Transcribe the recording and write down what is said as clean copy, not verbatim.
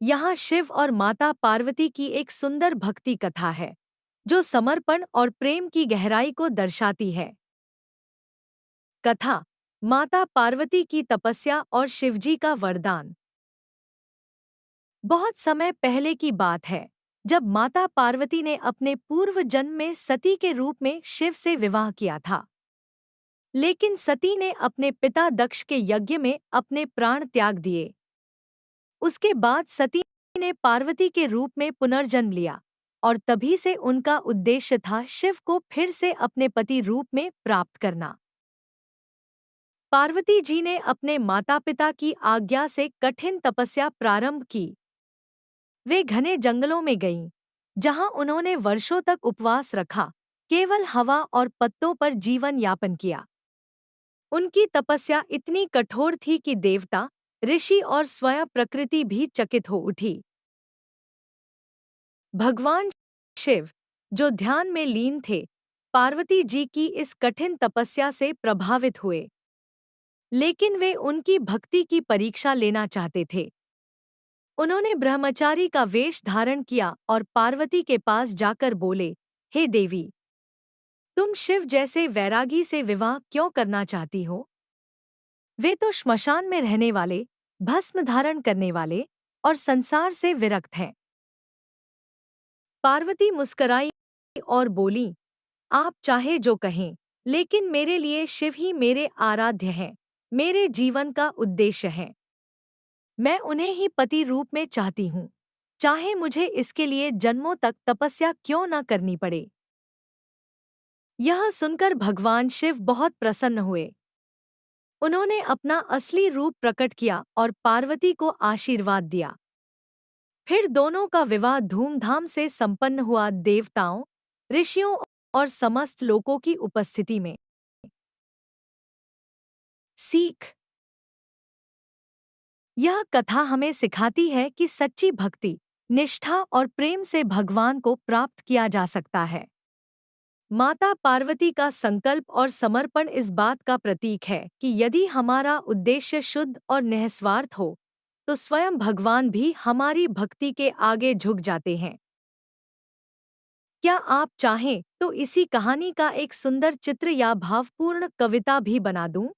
यहाँ शिव और माता पार्वती की एक सुंदर भक्ति कथा है, जो समर्पण और प्रेम की गहराई को दर्शाती है। कथा। माता पार्वती की तपस्या और शिवजी का वरदान। बहुत समय पहले की बात है, जब माता पार्वती ने अपने पूर्व जन्म में सती के रूप में शिव से विवाह किया था। लेकिन सती ने अपने पिता दक्ष के यज्ञ में अपने प्राण त्याग दिए। उसके बाद सती ने पार्वती के रूप में पुनर्जन्म लिया, और तभी से उनका उद्देश्य था शिव को फिर से अपने पति रूप में प्राप्त करना। पार्वती जी ने अपने माता पिता की आज्ञा से कठिन तपस्या प्रारंभ की। वे घने जंगलों में गईं, जहां उन्होंने वर्षों तक उपवास रखा, केवल हवा और पत्तों पर जीवन यापन किया। उनकी तपस्या इतनी कठोर थी कि देवता, ऋषि और स्वयं प्रकृति भी चकित हो उठी। भगवान शिव, जो ध्यान में लीन थे, पार्वती जी की इस कठिन तपस्या से प्रभावित हुए। लेकिन वे उनकी भक्ति की परीक्षा लेना चाहते थे। उन्होंने ब्रह्मचारी का वेश धारण किया और पार्वती के पास जाकर बोले, हे देवी, तुम शिव जैसे वैरागी से विवाह क्यों करना चाहती हो? वे तो श्मशान में रहने वाले, भस्म धारण करने वाले और संसार से विरक्त हैं। पार्वती मुस्कराई और बोली, आप चाहे जो कहें, लेकिन मेरे लिए शिव ही मेरे आराध्य हैं, मेरे जीवन का उद्देश्य है। मैं उन्हें ही पति रूप में चाहती हूँ, चाहे मुझे इसके लिए जन्मों तक तपस्या क्यों न करनी पड़े। यह सुनकर भगवान शिव बहुत प्रसन्न हुए। उन्होंने अपना असली रूप प्रकट किया और पार्वती को आशीर्वाद दिया। फिर दोनों का विवाह धूमधाम से संपन्न हुआ, देवताओं, ऋषियों और समस्त लोगों की उपस्थिति में। सीख। यह कथा हमें सिखाती है कि सच्ची भक्ति, निष्ठा और प्रेम से भगवान को प्राप्त किया जा सकता है। माता पार्वती का संकल्प और समर्पण इस बात का प्रतीक है कि यदि हमारा उद्देश्य शुद्ध और निस्वार्थ हो, तो स्वयं भगवान भी हमारी भक्ति के आगे झुक जाते हैं। क्या आप चाहें तो इसी कहानी का एक सुंदर चित्र या भावपूर्ण कविता भी बना दूं?